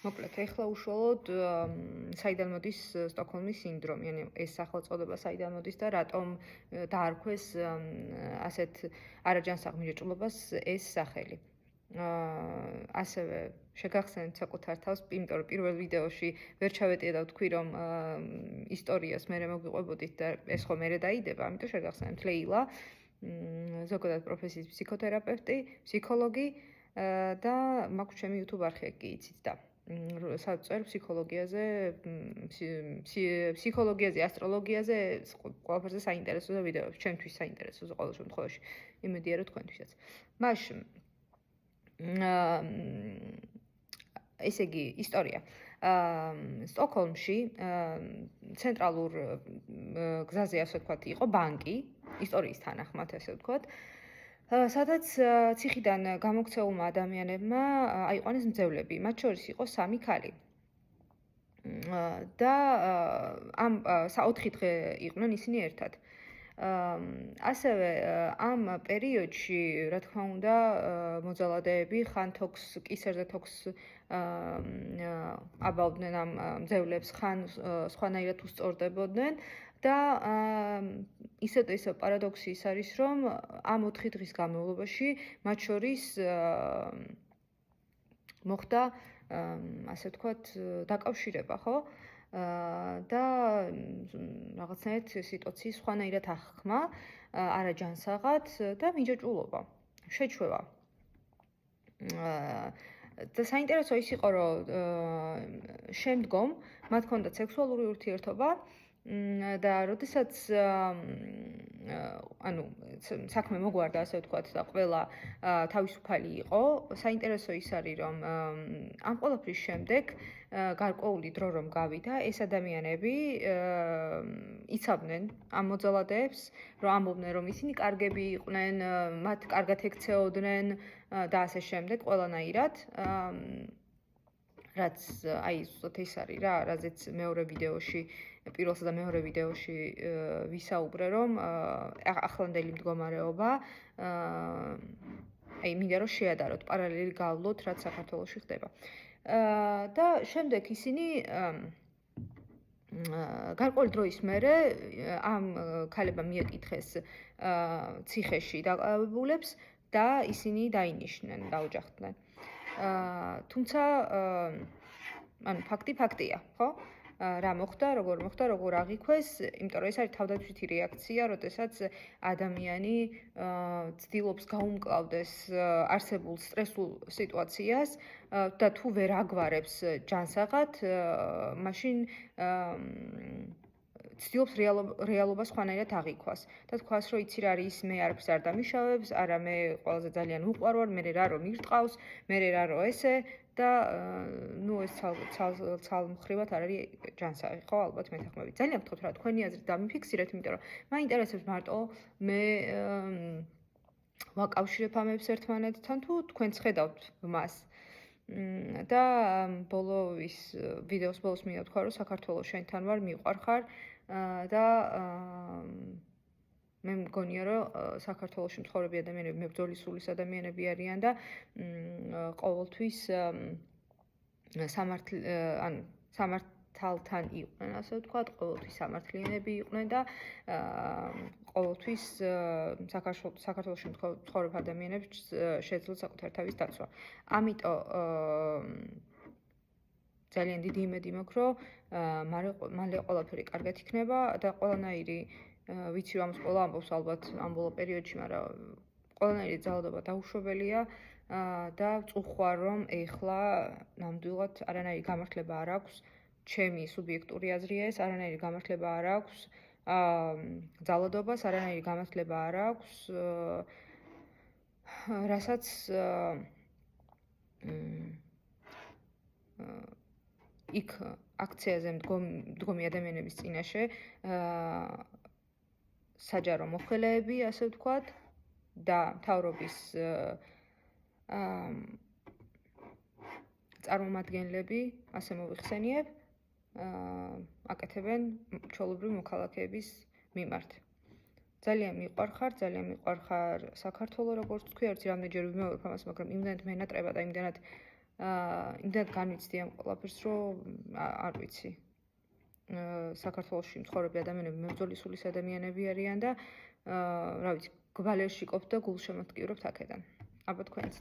მოკლედ, ეხლა უშუალოდ საიდან მოდის სტოკჰოლმის სინდრომი, yani ეს სახელწოდება საიდან მოდის და რატომ დაარქვეს ასეთ არაჯანსაღ მირეჭულობას ეს სახელი. ასევე შეგახსენებთ საკუთარ თავს, იმიტომ რომ პირველ ვიდეოში ვერ ჩავეტია და ვთქვი, რომ ისტორიას მერე მოგიყვებოდით და ეს ხო მერე დაიდება, ამიტომ შეგახსენებთ ლეილა, ზოგადად პროფესიის ფსიქოთერაპევტი, ფსიქოლოგი და მაქვს ჩემი YouTube არხი, εκεί იცით და საწყერ ფსიქოლოგიაზე, ასტროლოგიაზე, ყველაფერზე საინტერესო ვიდეოები, ჩემთვის საინტერესოა ყოველ შემთხვევაში, იმედია რომ თქვენთვისაც. მაშინ ესე იგი, ისტორია. სტოკჰოლმში ცენტრალურ გზაზე, ასე ვთქვათ, იყო ბანკი, ისტორიის თანახმად, ასე ვთქვათ, სადაც ციხიდან გამოქცეულმა ადამიანებმა აიყვანეს მძევლები, მათ შორის იყო 3 ქალი. და ამ 4 დღე იყვნენ ისინი ერთად. ასევე ამ პერიოდში, რა თქმა უნდა, მოძალადეები ხან კისერზე თოქს აბავდნენ ამ მძევლებს, ხან სხვანაირად უსწორდებოდნენ და ისე პარადოქსი ის არის, რომ ამ 4 დღის განმავლობაში მათ შორის მოხდა, ასე ვთქვათ, დაკავშირება, ხო? და რაღაცნაირად სიტუაციის სხვანაირად აღქმა, არაჯანსაღად და მიჯაჭვულობა, შეჩვევა. და საინტერესო ის იყო, რომ შემდგომ მათ ჰქონდათ სექსუალური ურთიერთობა და როდესაც ანუ საქმე მოგვარდა, ასე ვთქვათ, და ყველა თავისუფალი იყო, საინტერესო ის არის, რომ ამ ყველაფრის შემდეგ გარკვეული დრო რომ გავიდა, ეს ადამიანები იცავდნენ ამ მოძალადეებს, რომ ამბობდნენ, რომ ისინი კარგები იყვნენ, მათ კარგად ექცეოდნენ და ასე შემდეგ, ყველანაირად. რაც აი ზუსტად ეს არის რა, რაზეც მეორე ვიდეოში, პირველსა და მეორე ვიდეოში ვისაუბრე, რომ ახლანდელი მდგომარეობა აი მინდა რომ შეადაროთ, პარალელი გავვლოთ, რაც საქართველოში ხდება. და შემდეგ ისინი გარკვეული დროის მერე ამ ქალებმა მიაკითხეს ციხეში დაკავებულებს და ისინი დაინიშნენ, დაოჯახდნენ. თუმცა ანუ ფაქტი ფაქტია, ხო? რა მოხდა, როგორ მოხდა, როგორ აღიქვეს, იმიტომ რომ ეს არის თავდაცვითი რეაქცია, როდესაც ადამიანი ცდილობს გაუმკლავდეს არსებულ სტრესულ სიტუაციას და თუ ვერ აგვარებს ჯანსაღად, მაშინ ცდილობს რეალობას სხვანაირად აღიქვას. და თქვას, რომ იცი რა არის, მე არაფერს არ დამიშავებს, არა მე ყველაზე ძალიან უყვარვარ, მე რა რომ მირტყავს, მე რა რომ ესე და ნუ ეს ცალმხრივად არ არის ჯანსაღი, ხო, ალბათ მეთანხმებით. ძალიან გთხოვთ რა თქვენი აზრით დამიფიქსირეთ, იმიტომ რომ მაინტერესებს მარტო მე ვაკავშირებ ამებს ერთმანეთთან თუ თქვენც ხედავთ მას. და ბოლოს ვიდეოს ბოლოს მინდა ვთქვა, რომ საქართველოს შენთან ვარ, მიყვარხარ და მე მგონია, რომ საქართველოში მცხოვრები ადამიანები მებრძოლი სულის ადამიანები არიან და ყოველთვის სამართალთან იყვნენ, ასე ვთქვათ, ყოველთვის სამართლიანები იყვნენ და ყოველთვის საქართველოში მცხოვრებ ადამიანებს შეეძლოთ საკუთარ თავის დაცვა. ამიტომ ძალიან დიდი იმედი მაქვს, რომ მალე ყველაფერი კარგად იქნება და ყველანაირი ვიცი რომ ყველა ამბობს ალბათ ამ ბოლო პერიოდში, მაგრამ ყველანაირი ძალადობა დაუშვებელია და ვწუხარ რომ ეხლა ნამდვილად არანაირი გამართლება არ აქვს, ჩემი სუბიექტური აზრია ეს, არანაირი გამართლება არ აქვს ძალადობას, არანაირი გამართლება არ აქვს, რასაც იქ აქციაზე მდგომი ადამიანების წინაშე საჯარო მოხელეები, ასე ვთქვათ, და მთავრობის წარმომადგენლები, ასე მოვიხსენიებ, აკეთებენ ჩვეულებრივი მოქალაქეების მიმართ. ძალიან მიყვარხარ საქართველო, როგორც თქვი, არც რამდენჯერ ვიმეორებ ამას, მაგრამ იმდანად მენატრება და იმდანად იმდენად განვიცდი ამ ყველაფერს, რომ არ ვიცი. საქართველოში მცხოვრები ადამიანები მებრძოლი სულის ადამიანები არიან და რა ვიცი, გვალერში ყოფ და გულშემატკივრობთ აქედან. აბა თქვენც.